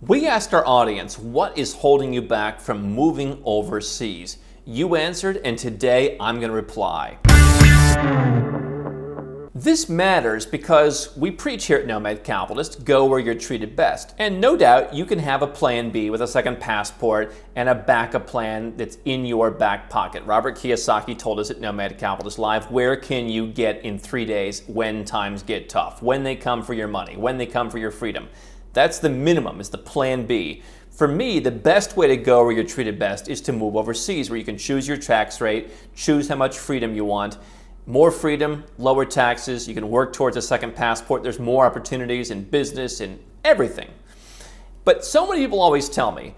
We asked our audience, what is holding you back from moving overseas? You answered, and today I'm going to reply. This matters because we preach here at Nomad Capitalist, go where you're treated best. And no doubt you can have a plan B with a second passport and a backup plan that's in your back pocket. Robert Kiyosaki told us at Nomad Capitalist Live, where can you get in 3 days when times get tough, when they come for your money, when they come for your freedom. That's the minimum, is the plan B. For me, the best way to go where you're treated best is to move overseas, where you can choose your tax rate, choose how much freedom you want. More freedom, lower taxes, you can work towards a second passport, there's more opportunities in business and everything. But so many people always tell me,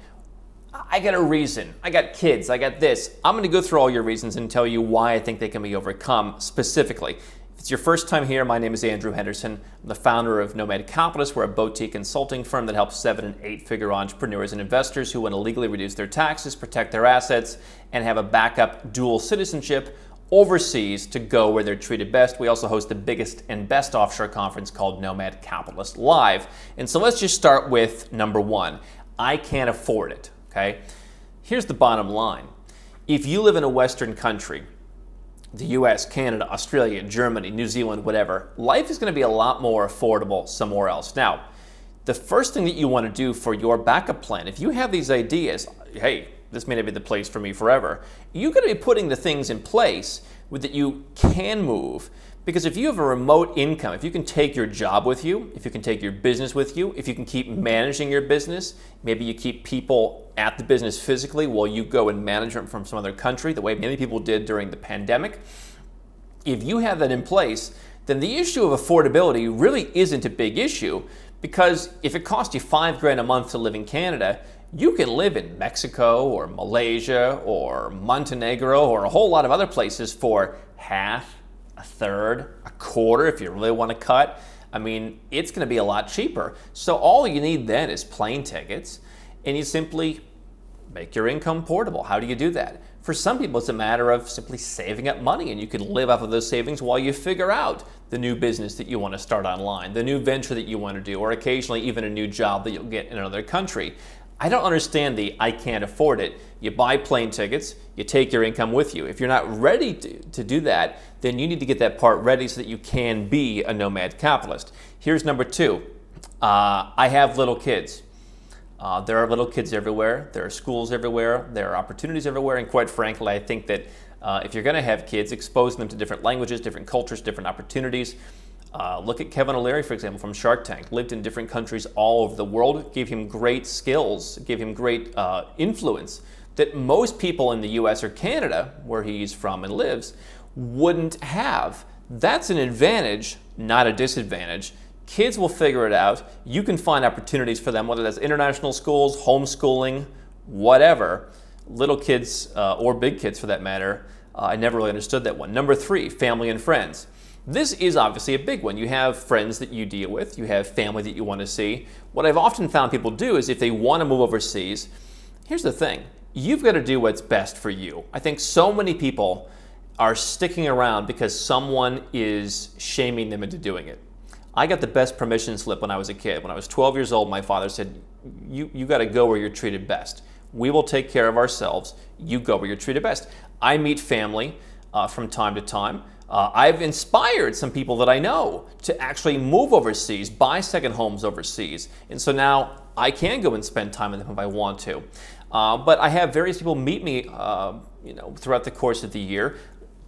I got a reason, I got kids, I got this. I'm going to go through all your reasons and tell you why I think they can be overcome specifically. If it's your first time here, my name is Andrew Henderson. I'm the founder of Nomad Capitalist. We're a boutique consulting firm that helps 7- and 8-figure entrepreneurs and investors who want to legally reduce their taxes, protect their assets, and have a backup dual citizenship overseas to go where they're treated best. We also host the biggest and best offshore conference called Nomad Capitalist Live. And so let's just start with number one. I can't afford it, okay? Here's the bottom line. If you live in a Western country, the US, Canada, Australia, Germany, New Zealand, whatever, life is going to be a lot more affordable somewhere else. Now, the first thing that you want to do for your backup plan, if you have these ideas, hey, this may not be the place for me forever, you're going to be putting the things in place that you can move. Because if you have a remote income, if you can take your job with you, if you can take your business with you, if you can keep managing your business, maybe you keep people at the business physically while you go and manage them from some other country, the way many people did during the pandemic. If you have that in place, then the issue of affordability really isn't a big issue, because if it costs you $5,000 a month to live in Canada, you can live in Mexico or Malaysia or Montenegro or a whole lot of other places for half, a third, a quarter if you really want to cut. I mean, it's going to be a lot cheaper. So all you need then is plane tickets, and you simply make your income portable. How do you do that? For some people, it's a matter of simply saving up money, and you can live off of those savings while you figure out the new business that you want to start online, the new venture that you want to do, or occasionally even a new job that you'll get in another country. I don't understand the I can't afford it. You buy plane tickets, you take your income with you. If you're not ready to do that, then you need to get that part ready so that you can be a nomad capitalist. Here's number two. I have little kids. There are little kids everywhere. There are schools everywhere. There are opportunities everywhere. And quite frankly, I think that if you're going to have kids, expose them to different languages, different cultures, different opportunities. Look at Kevin O'Leary, for example, from Shark Tank. Lived in different countries all over the world, gave him great skills, gave him great influence that most people in the US or Canada, where he's from and lives, wouldn't have. That's an advantage, not a disadvantage. Kids will figure it out. You can find opportunities for them, whether that's international schools, homeschooling, whatever. Little kids, or big kids for that matter, I never really understood that one. Number three, family and friends. This is obviously a big one. You have friends that you deal with, you have family that you want to see. What I've often found people do is if they want to move overseas, here's the thing, you've got to do what's best for you. I think so many people are sticking around because someone is shaming them into doing it. I got the best permission slip when I was a kid. When I was 12 years old, my father said, you got to go where you're treated best. We will take care of ourselves. You go where you're treated best. I meet family from time to time. I've inspired some people that I know to actually move overseas, buy second homes overseas. And so now I can go and spend time with them if I want to. But I have various people meet me throughout the course of the year.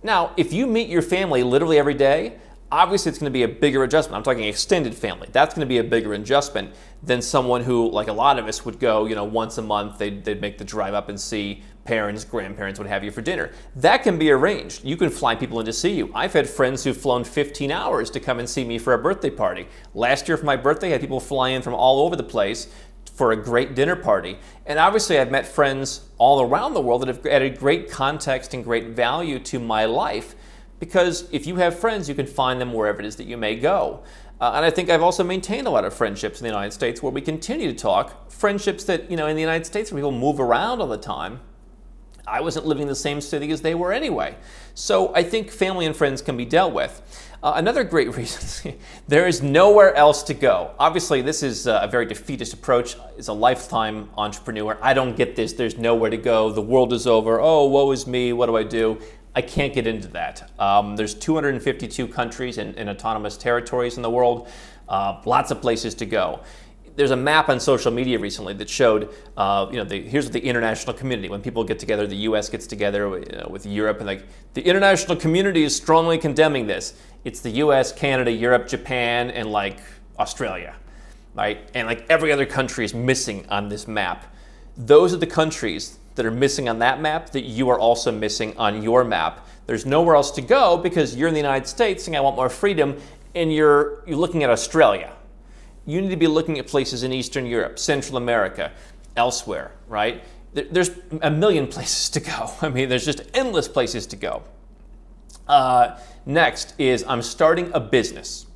Now, if you meet your family literally every day, obviously it's going to be a bigger adjustment. I'm talking extended family. That's going to be a bigger adjustment than someone who, like a lot of us, would go, once a month. They'd make the drive up and see parents, grandparents, what have you, for dinner. That can be arranged. You can fly people in to see you. I've had friends who've flown 15 hours to come and see me for a birthday party. Last year for my birthday, I had people fly in from all over the place for a great dinner party. And obviously I've met friends all around the world that have added great context and great value to my life. Because if you have friends, you can find them wherever it is that you may go. And I think I've also maintained a lot of friendships in the United States where we continue to talk. Friendships that, in the United States where people move around all the time, I wasn't living in the same city as they were anyway. So I think family and friends can be dealt with. Another great reason, there is nowhere else to go. Obviously, this is a very defeatist approach. As a lifetime entrepreneur, I don't get this. There's nowhere to go. The world is over. Oh, woe is me. What do I do? I can't get into that. There's 252 countries and autonomous territories in the world. Lots of places to go. There's a map on social media recently that showed, here's the international community. When people get together, the U.S. gets together with Europe, and like the international community is strongly condemning this. It's the U.S., Canada, Europe, Japan, and like Australia, right? And like every other country is missing on this map. Those are the countries that are missing on that map that you are also missing on your map. There's nowhere else to go because you're in the United States saying I want more freedom, and you're looking at Australia. You need to be looking at places in Eastern Europe, Central America, elsewhere, right? There's a million places to go. I mean, there's just endless places to go. Next is I'm starting a business.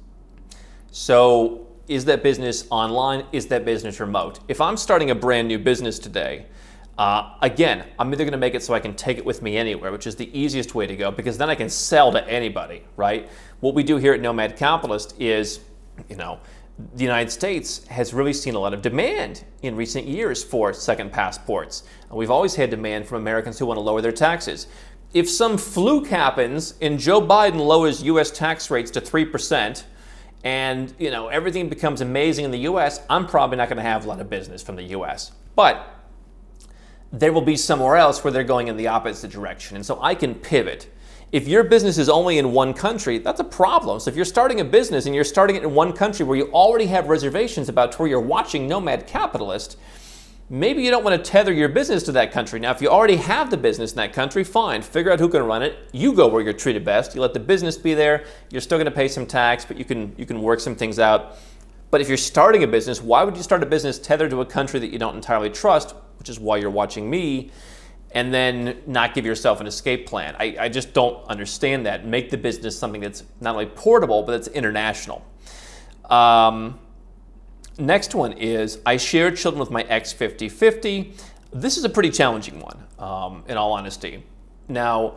So is that business online? Is that business remote? If I'm starting a brand new business today, again, I'm either going to make it so I can take it with me anywhere, which is the easiest way to go, because then I can sell to anybody, right? What we do here at Nomad Capitalist is, the United States has really seen a lot of demand in recent years for second passports. We've always had demand from Americans who want to lower their taxes. If some fluke happens and Joe Biden lowers U.S. tax rates to 3%, and everything becomes amazing in the U.S., I'm probably not going to have a lot of business from the U.S. But there will be somewhere else where they're going in the opposite direction, and so I can pivot. If your business is only in one country, that's a problem. So if you're starting a business and you're starting it in one country where you already have reservations about where you're watching Nomad Capitalist, maybe you don't want to tether your business to that country. Now, if you already have the business in that country, fine. Figure out who can run it. You go where you're treated best. You let the business be there. You're still going to pay some tax, but you can work some things out. But if you're starting a business, why would you start a business tethered to a country that you don't entirely trust, which is why you're watching me, and then not give yourself an escape plan? I just don't understand that. Make the business something that's not only portable, but it's international. Next one is, I share children with my ex 50-50. This is a pretty challenging one, in all honesty. Now,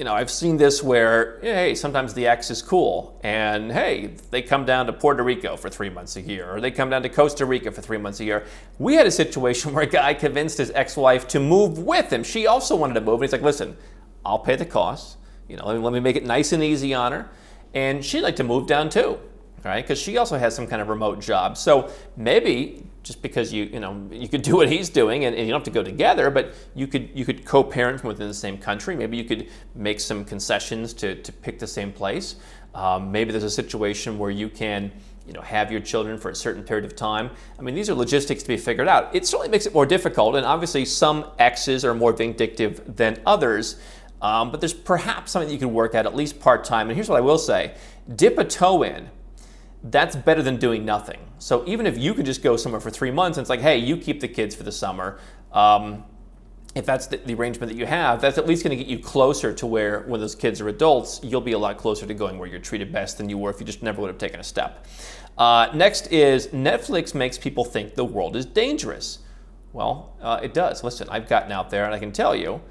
I've seen this where, hey, sometimes the ex is cool, and hey, they come down to Puerto Rico for 3 months a year, or they come down to Costa Rica for 3 months a year. We had a situation where a guy convinced his ex-wife to move with him. She also wanted to move, and he's like, listen, I'll pay the costs. Let me make it nice and easy on her, and she'd like to move down too, right? Because she also has some kind of remote job. So maybe just because you could do what he's doing, and you don't have to go together, but you could co-parent from within the same country. Maybe you could make some concessions to pick the same place. Maybe there's a situation where you can have your children for a certain period of time. I mean, these are logistics to be figured out. It certainly makes it more difficult, and obviously some exes are more vindictive than others. But there's perhaps something that you can work at least part-time. And here's what I will say: dip a toe in. That's better than doing nothing. So even if you could just go somewhere for 3 months and it's like, hey, you keep the kids for the summer, if that's the arrangement that you have, that's at least going to get you closer to where, when those kids are adults, you'll be a lot closer to going where you're treated best than you were if you just never would have taken a step. Next is, Netflix makes people think the world is dangerous. Well, it does. Listen, I've gotten out there and I can tell you,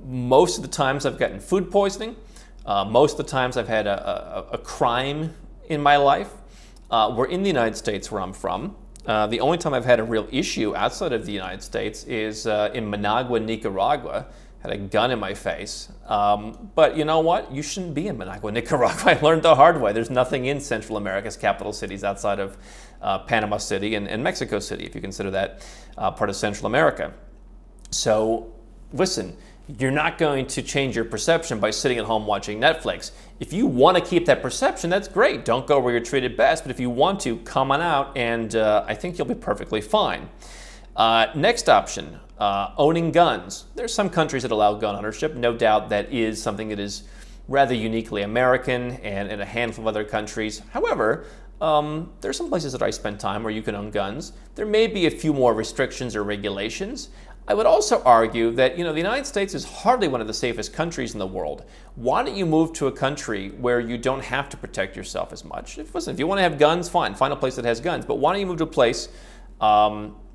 most of the times I've gotten food poisoning. Most of the times I've had a crime in my life. We're in the United States where I'm from. The only time I've had a real issue outside of the United States is in Managua, Nicaragua. Had a gun in my face. But you know what? You shouldn't be in Managua, Nicaragua. I learned the hard way. There's nothing in Central America's capital cities outside of Panama City and Mexico City, if you consider that part of Central America. So listen, you're not going to change your perception by sitting at home watching Netflix. If you want to keep that perception, that's great. Don't go where you're treated best. But if you want to, come on out, and I think you'll be perfectly fine. Next option, owning guns. There's some countries that allow gun ownership. No doubt that is something that is rather uniquely American, and in a handful of other countries. However, there's some places that I spend time where you can own guns. There may be a few more restrictions or regulations. I would also argue that, the United States is hardly one of the safest countries in the world. Why don't you move to a country where you don't have to protect yourself as much? Listen, if you want to have guns, fine, find a place that has guns. But why don't you move to a place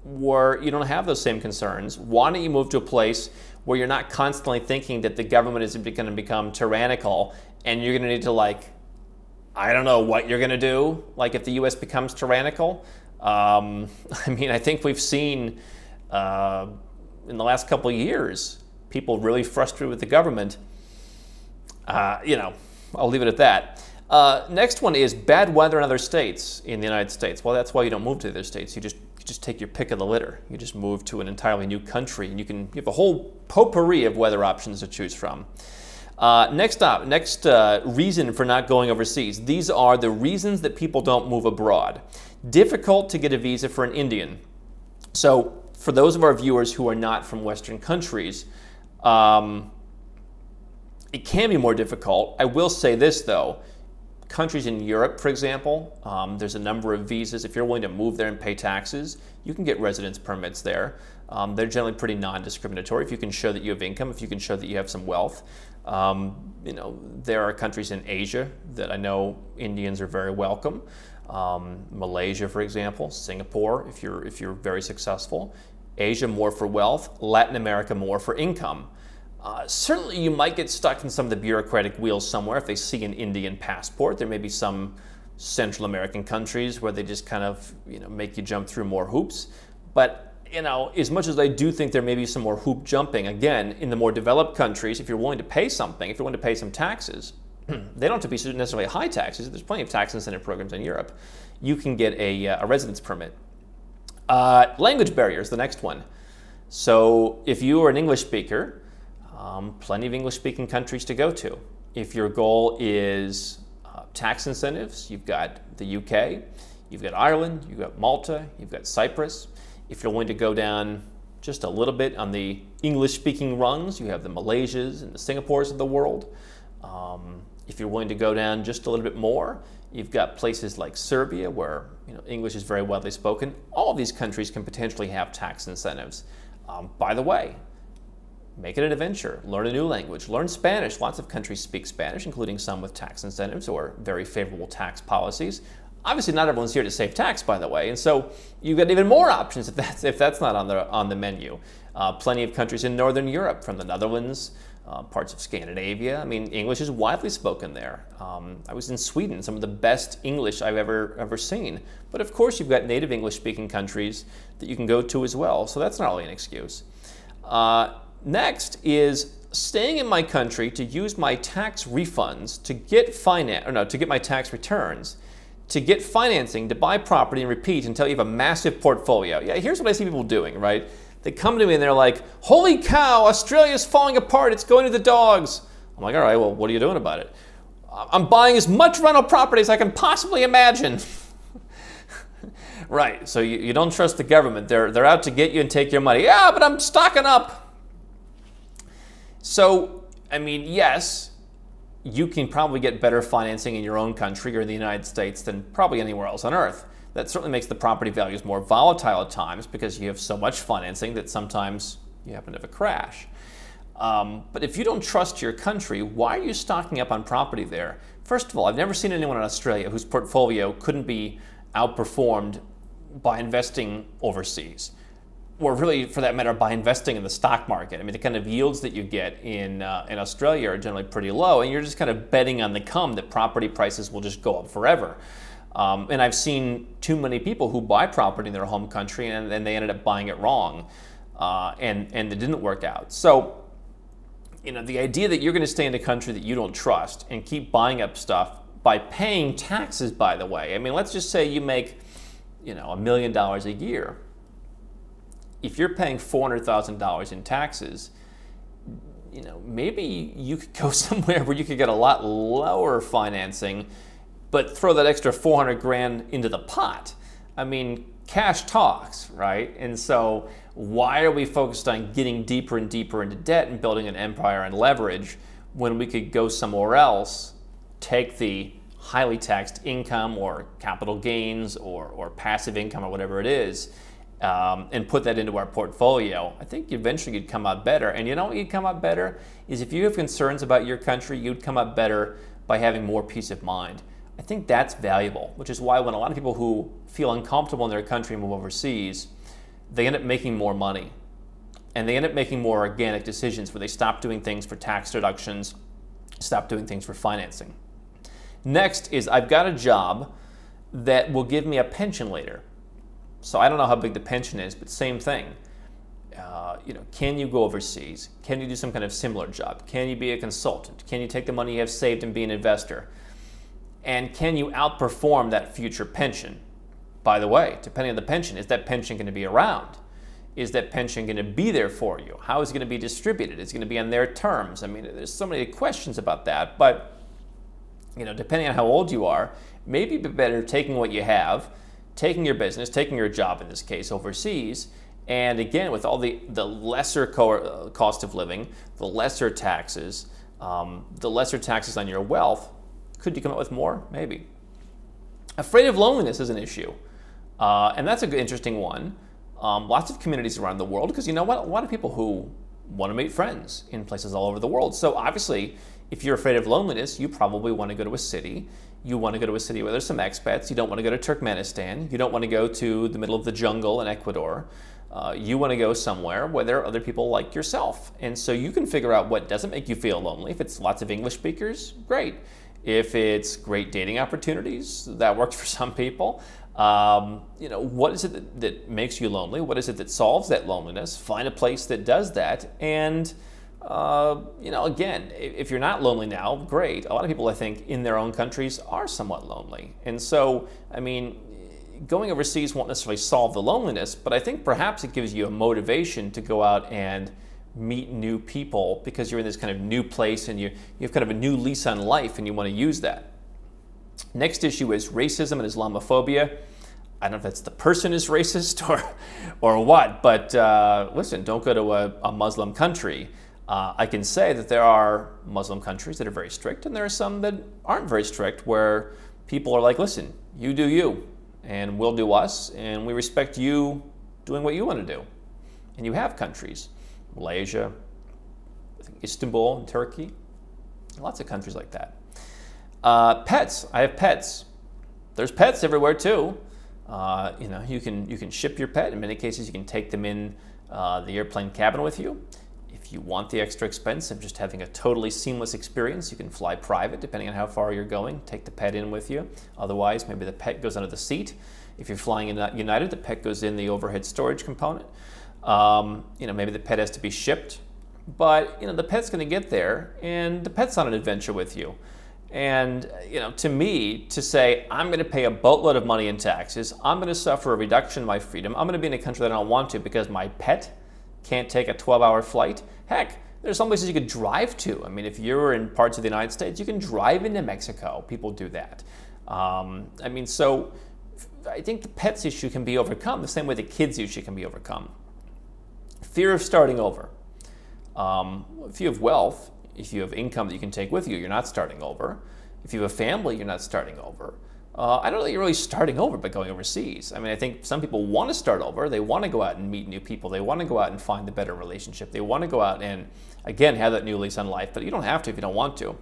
where you don't have those same concerns? Why don't you move to a place where you're not constantly thinking that the government is going to become tyrannical and you're going to need to, like, I don't know what you're going to do, like if the U.S. becomes tyrannical? I mean, I think we've seen in the last couple of years people really frustrated with the government. You know, I'll leave it at that. Next one is bad weather in other states in the United States. Well, that's why you don't move to the other states. You just take your pick of the litter. You just move to an entirely new country, and you have a whole potpourri of weather options to choose from. Next reason for not going overseas. These are the reasons that people don't move abroad. Difficult to get a visa for an Indian. So for those of our viewers who are not from Western countries, it can be more difficult. I will say this, though. Countries in Europe, for example, there's a number of visas. If you're willing to move there and pay taxes, you can get residence permits there. They're generally pretty non-discriminatory. If you can show that you have income, if you can show that you have some wealth. You know, there are countries in Asia that I know Indians are very welcome. Malaysia, for example, Singapore, if you're very successful. Asia more for wealth, Latin America more for income. Certainly you might get stuck in some of the bureaucratic wheels somewhere if they see an Indian passport. There may be some Central American countries where they just kind of, you know, make you jump through more hoops. But, you know, as much as I do think there may be some more hoop jumping, again, in the more developed countries, if you're willing to pay something, if you're willing to pay some taxes, they don't have to be necessarily high taxes. There's plenty of tax incentive programs in Europe. You can get a residence permit. Language barriers, the next one. So if you are an English speaker, plenty of English-speaking countries to go to. If your goal is tax incentives, you've got the UK, you've got Ireland, you've got Malta, you've got Cyprus. If you're willing to go down just a little bit on the English-speaking rungs, you have the Malaysias and the Singapores of the world. If you're willing to go down just a little bit more, you've got places like Serbia where, you know, English is very widely spoken. All of these countries can potentially have tax incentives. By the way, make it an adventure. Learn a new language. Learn Spanish. Lots of countries speak Spanish, including some with tax incentives or very favorable tax policies. Obviously, not everyone's here to save tax, by the way, and so you've got even more options if that's not on the menu. Plenty of countries in Northern Europe, from the Netherlands, parts of Scandinavia. I mean, English is widely spoken there. I was in Sweden, some of the best English I've ever seen. But of course, you've got native English-speaking countries that you can go to as well, so that's not really an excuse. Next is staying in my country to use my tax refunds to get my tax returns, to get financing, to buy property and repeat until you have a massive portfolio. Yeah, here's what I see people doing, right? They come to me and they're like, holy cow, Australia's falling apart, it's going to the dogs. I'm like, all right, well, what are you doing about it? I'm buying as much rental property as I can possibly imagine. Right, so you don't trust the government. They're out to get you and take your money. Yeah, but I'm stocking up. So, I mean, yes, you can probably get better financing in your own country or in the United States than probably anywhere else on earth. That certainly makes the property values more volatile at times because you have so much financing that sometimes you happen to have a crash. But if you don't trust your country, why are you stocking up on property there? First of all, I've never seen anyone in Australia whose portfolio couldn't be outperformed by investing overseas, or really, for that matter, by investing in the stock market. I mean, the kind of yields that you get in Australia are generally pretty low, and you're just kind of betting on the come that property prices will just go up forever. And I've seen too many people who buy property in their home country and they ended up buying it wrong, and it didn't work out. So, you know, the idea that you're going to stay in a country that you don't trust and keep buying up stuff by paying taxes, by the way. I mean, let's just say you make, you know, $1 million a year. If you're paying $400,000 in taxes, you know, maybe you could go somewhere where you could get a lot lower financing, but throw that extra 400 grand into the pot. I mean, cash talks, right? And so why are we focused on getting deeper and deeper into debt and building an empire and leverage when we could go somewhere else, take the highly taxed income or capital gains or passive income or whatever it is, and put that into our portfolio? I think eventually you'd come out better. And you know what you'd come out better is if you have concerns about your country, you'd come out better by having more peace of mind. I think that's valuable, which is why when a lot of people who feel uncomfortable in their country move overseas, they end up making more money. And they end up making more organic decisions where they stop doing things for tax deductions, stop doing things for financing. Next is I've got a job that will give me a pension later. So I don't know how big the pension is, but same thing. Can you go overseas? Can you do some kind of similar job? Can you be a consultant? Can you take the money you have saved and be an investor? And can you outperform that future pension? By the way, depending on the pension, is that pension going to be around? Is that pension going to be there for you? How is it going to be distributed? Is it going to be on their terms? I mean, there's so many questions about that, but depending on how old you are, maybe it'd be better taking what you have, taking your business, taking your job in this case overseas, and again, with all the lesser cost of living, the lesser taxes on your wealth, could you come up with more? Maybe. Afraid of loneliness is an issue, and that's an interesting one. Lots of communities around the world, because you know what? A lot of people who want to meet friends in places all over the world. So obviously, if you're afraid of loneliness, you probably want to go to a city. You want to go to a city where there's some expats. You don't want to go to Turkmenistan. You don't want to go to the middle of the jungle in Ecuador. You want to go somewhere where there are other people like yourself. And so you can figure out what doesn't make you feel lonely. If it's lots of English speakers, great. If it's great dating opportunities, that works for some people. What is it that makes you lonely? What is it that solves that loneliness? Find a place that does that. And, again, if you're not lonely now, great. A lot of people, I think, in their own countries are somewhat lonely. And so, I mean, going overseas won't necessarily solve the loneliness, but I think perhaps it gives you a motivation to go out and meet new people because you're in this kind of new place and you have kind of a new lease on life and you want to use that. Next issue is racism and Islamophobia. I don't know if that's the person is racist or what, but listen, don't go to a Muslim country. I can say that there are Muslim countries that are very strict and there are some that aren't very strict where people are like, listen, you do you and we'll do us and we respect you doing what you want to do. And you have countries, Malaysia, I think Istanbul in Turkey, lots of countries like that. Pets, I have pets. There's pets everywhere too. You can ship your pet. In many cases, you can take them in the airplane cabin with you. If you want the extra expense of just having a totally seamless experience, you can fly private depending on how far you're going. Take the pet in with you. Otherwise, maybe the pet goes under the seat. If you're flying in United, the pet goes in the overhead storage component. Maybe the pet has to be shipped, but the pet's going to get there, and the pet's on an adventure with you. And, to me, to say, I'm going to pay a boatload of money in taxes, I'm going to suffer a reduction in my freedom, I'm going to be in a country that I don't want to because my pet can't take a 12-hour flight. Heck, there's some places you could drive to. I mean, if you're in parts of the United States, you can drive into Mexico. People do that. So I think the pets issue can be overcome the same way the kids issue can be overcome. Fear of starting over. If you have wealth, if you have income that you can take with you, you're not starting over. If you have a family, you're not starting over. I don't think you're really starting over by going overseas. I mean, I think some people want to start over. They want to go out and meet new people. They want to go out and find a better relationship. They want to go out and, again, have that new lease on life, but you don't have to if you don't want to.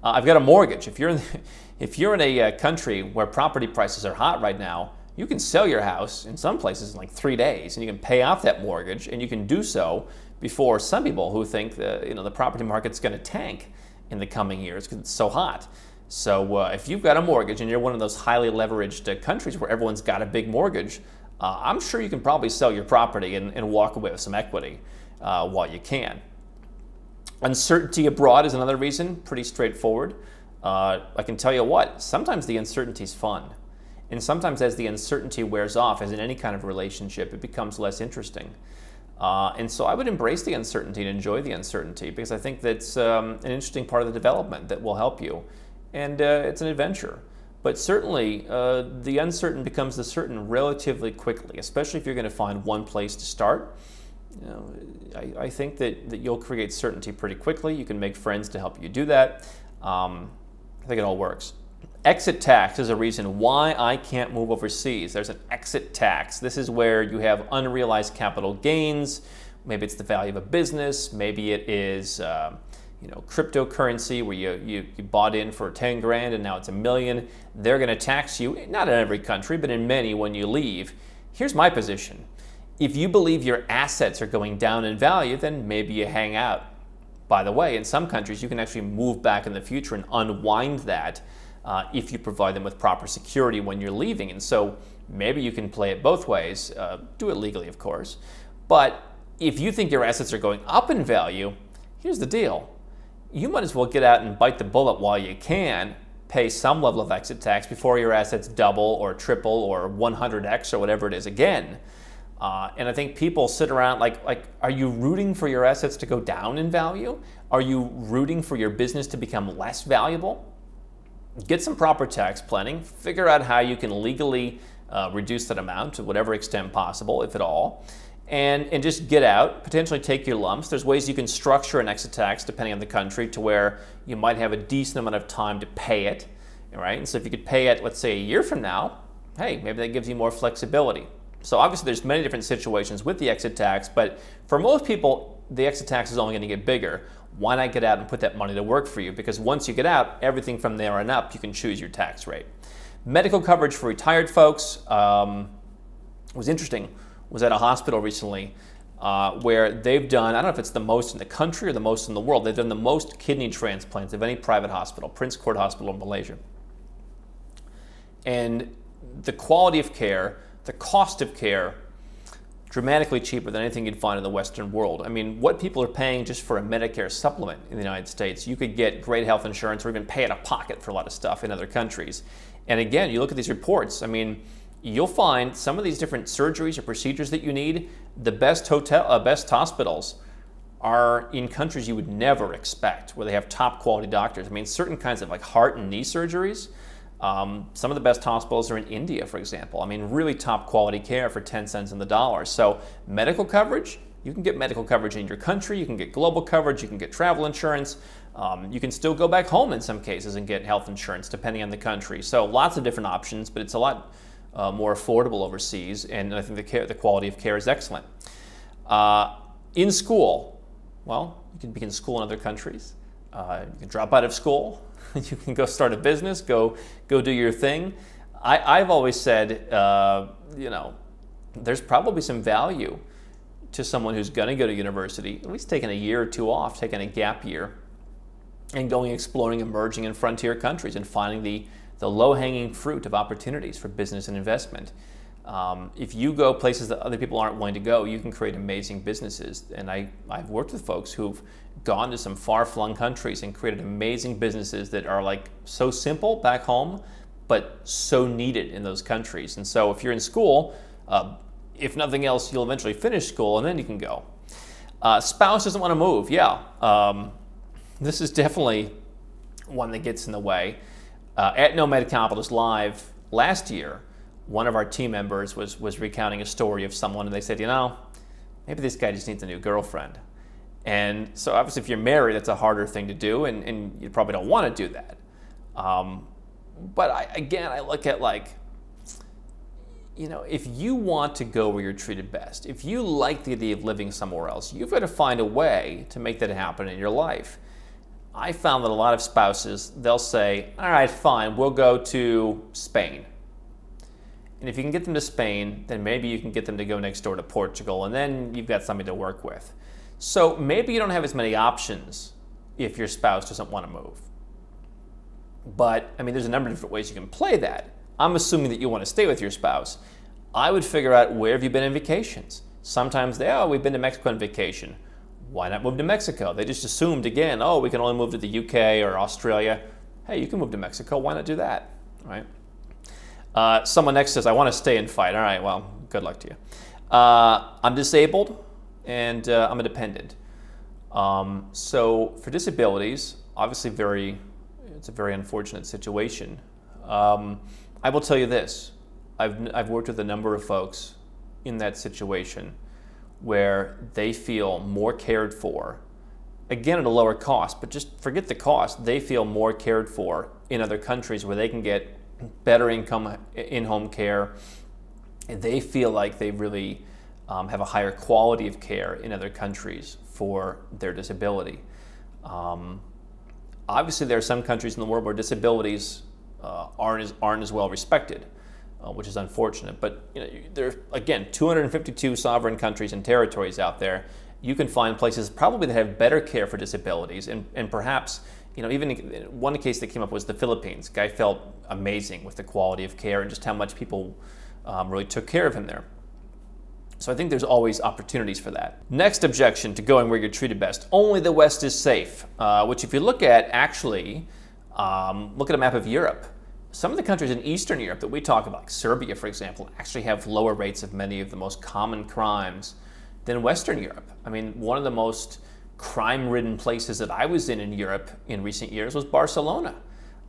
I've got a mortgage. If you're in a country where property prices are hot right now, you can sell your house in some places in like 3 days, and you can pay off that mortgage, and you can do so before some people who think the property market's going to tank in the coming years because it's so hot. So if you've got a mortgage and you're one of those highly leveraged countries where everyone's got a big mortgage, I'm sure you can probably sell your property and walk away with some equity while you can. Uncertainty abroad is another reason, pretty straightforward. I can tell you what, sometimes the uncertainty is fun. And sometimes as the uncertainty wears off, as in any kind of relationship, it becomes less interesting. And so I would embrace the uncertainty and enjoy the uncertainty because I think that's an interesting part of the development that will help you. And it's an adventure. But certainly, the uncertain becomes the certain relatively quickly, especially if you're going to find one place to start. I think that you'll create certainty pretty quickly. You can make friends to help you do that. I think it all works. Exit tax is a reason why I can't move overseas. There's an exit tax. This is where you have unrealized capital gains. Maybe it's the value of a business. Maybe it is cryptocurrency where you bought in for 10 grand and now it's $1 million. They're going to tax you, not in every country, but in many when you leave. Here's my position. If you believe your assets are going down in value, then maybe you hang out. By the way, in some countries, you can actually move back in the future and unwind that if you provide them with proper security when you're leaving. And so maybe you can play it both ways. Do it legally, of course. But if you think your assets are going up in value, here's the deal. You might as well get out and bite the bullet while you can, pay some level of exit tax before your assets double or triple or 100x or whatever it is again. And I think people sit around like, are you rooting for your assets to go down in value? Are you rooting for your business to become less valuable? Get some proper tax planning. Figure out how you can legally reduce that amount to whatever extent possible, if at all. And just get out, potentially take your lumps. There's ways you can structure an exit tax depending on the country to where you might have a decent amount of time to pay it, right? And so if you could pay it, let's say a year from now, hey, maybe that gives you more flexibility. So obviously there's many different situations with the exit tax, but for most people, the exit tax is only going to get bigger. Why not get out and put that money to work for you? Because once you get out, everything from there on up, you can choose your tax rate. Medical coverage for retired folks was interesting. Was at a hospital recently where they've done, I don't know if it's the most in the country or the most in the world, they've done the most kidney transplants of any private hospital, Prince Court Hospital in Malaysia. And the quality of care, the cost of care, dramatically cheaper than anything you'd find in the Western world. I mean, what people are paying just for a Medicare supplement in the United States, you could get great health insurance or even pay out of pocket for a lot of stuff in other countries. And again, you look at these reports, I mean, you'll find some of these different surgeries or procedures that you need, the best hospitals are in countries you would never expect, where they have top quality doctors. I mean, certain kinds of like heart and knee surgeries, some of the best hospitals are in India, for example. I mean, really top quality care for 10 cents on the dollar. So medical coverage, you can get medical coverage in your country, you can get global coverage, you can get travel insurance, you can still go back home in some cases and get health insurance depending on the country. So lots of different options, but it's a lot more affordable overseas, and I think the quality of care is excellent. In school, well, you can begin school in other countries. You can drop out of school. You can go start a business, go do your thing. I've always said, you know, there's probably some value to someone who's going to go to university, at least taking a year or two off, taking a gap year, and going exploring emerging and frontier countries and finding the low-hanging fruit of opportunities for business and investment. If you go places that other people aren't willing to go, you can create amazing businesses. And I've worked with folks who've gone to some far-flung countries and created amazing businesses that are like so simple back home, but so needed in those countries. And so if you're in school, if nothing else, you'll eventually finish school and then you can go. Spouse doesn't want to move. Yeah, this is definitely one that gets in the way. At Nomad Capitalist Live last year, one of our team members was recounting a story of someone, and they said, you know, maybe this guy just needs a new girlfriend. And so obviously if you're married, that's a harder thing to do, and you probably don't want to do that. But I look at like, you know, if you want to go where you're treated best, if you like the idea of living somewhere else, you've got to find a way to make that happen in your life. I found that a lot of spouses, they'll say, all right, fine, we'll go to Spain. And if you can get them to Spain, then maybe you can get them to go next door to Portugal, and then you've got something to work with. So maybe you don't have as many options if your spouse doesn't want to move. But, I mean, there's a number of different ways you can play that. I'm assuming that you want to stay with your spouse. I would figure out, where have you been on vacations? Sometimes we've been to Mexico on vacation. Why not move to Mexico? They just assumed, again, oh, we can only move to the UK or Australia. Hey, you can move to Mexico. Why not do that, right? Someone next says, I want to stay and fight. All right, well, good luck to you. I'm disabled and I'm a dependent. So for disabilities, obviously it's a very unfortunate situation. I will tell you this. I've worked with a number of folks in that situation where they feel more cared for, again at a lower cost, but just forget the cost. They feel more cared for in other countries where they can get better income in-home care. They feel like they really have a higher quality of care in other countries for their disability. Obviously, there are some countries in the world where disabilities aren't as well respected. which is unfortunate. But there are, again, 252 sovereign countries and territories out there. You can find places probably that have better care for disabilities, and perhaps, even one case that came up was the Philippines. Guy felt amazing with the quality of care and just how much people really took care of him there. So I think there's always opportunities for that. Next objection to going where you're treated best: only the West is safe. Which, if you look at, actually, look at a map of Europe. Some of the countries in Eastern Europe that we talk about, like Serbia, for example, actually have lower rates of many of the most common crimes than Western Europe. I mean, one of the most crime-ridden places that I was in Europe in recent years was Barcelona.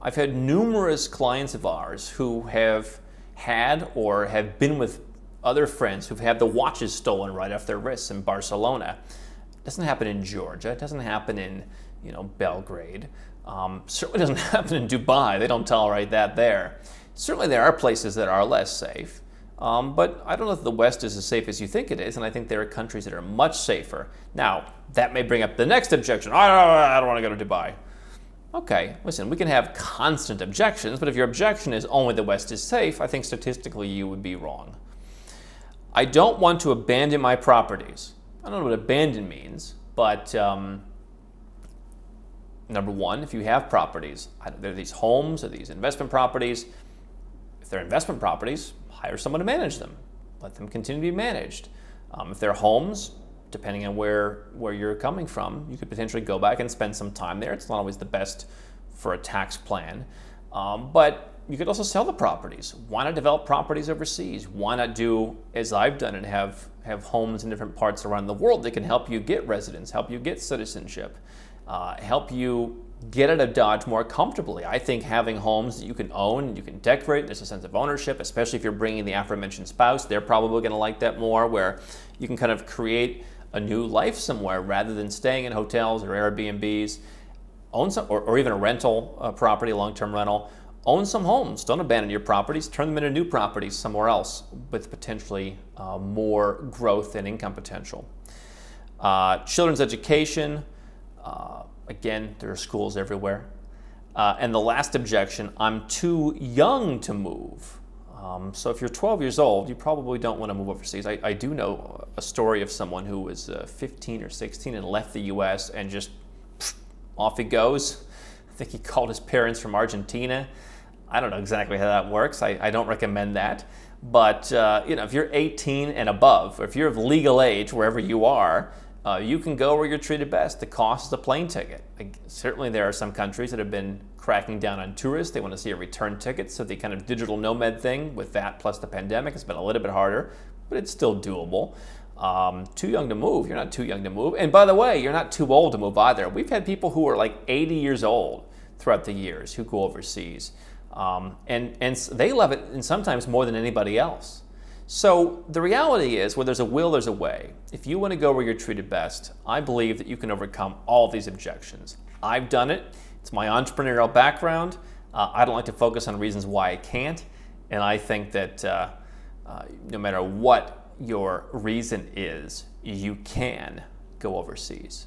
I've had numerous clients of ours who have had or have been with other friends who've had the watches stolen right off their wrists in Barcelona. It doesn't happen in Georgia. It doesn't happen in, Belgrade. Certainly doesn't happen in Dubai. They don't tolerate that there. Certainly there are places that are less safe. But I don't know if the West is as safe as you think it is, and I think there are countries that are much safer. Now, that may bring up the next objection. I don't want to go to Dubai. Okay, listen, we can have constant objections, but if your objection is only the West is safe, I think statistically you would be wrong. I don't want to abandon my properties. I don't know what abandon means, but number one, if you have properties, there are these homes or these investment properties. If they're investment properties, hire someone to manage them. Let them continue to be managed. If they're homes, depending on where you're coming from, you could potentially go back and spend some time there. It's not always the best for a tax plan. But you could also sell the properties. Why not develop properties overseas? Why not do as I've done and have homes in different parts around the world that can help you get residence, help you get citizenship, help you get out of Dodge more comfortably. I think having homes that you can own, you can decorate, there's a sense of ownership, especially if you're bringing the aforementioned spouse. They're probably going to like that more, where you can kind of create a new life somewhere rather than staying in hotels or Airbnbs. Own some, or even a rental property, long-term rental. Own some homes. Don't abandon your properties. Turn them into new properties somewhere else with potentially more growth and income potential. Children's education. Again, there are schools everywhere. And the last objection, I'm too young to move. So if you're 12 years old, you probably don't want to move overseas. I do know a story of someone who was 15 or 16 and left the US and just off he goes. I think he called his parents from Argentina. I don't know exactly how that works. I don't recommend that. But if you're 18 and above, or if you're of legal age wherever you are, you can go where you're treated best. The cost is a plane ticket. Certainly there are some countries that have been cracking down on tourists. They want to see a return ticket, so the kind of digital nomad thing with that plus the pandemic has been a little bit harder, but it's still doable. Too young to move. You're not too young to move. And by the way, you're not too old to move either. We've had people who are like 80 years old throughout the years who go overseas. And they love it, and sometimes more than anybody else. So the reality is, where there's a will, there's a way. If you want to go where you're treated best, I believe that you can overcome all these objections. I've done it. It's my entrepreneurial background. I don't like to focus on reasons why I can't. And I think that no matter what your reason is, you can go overseas.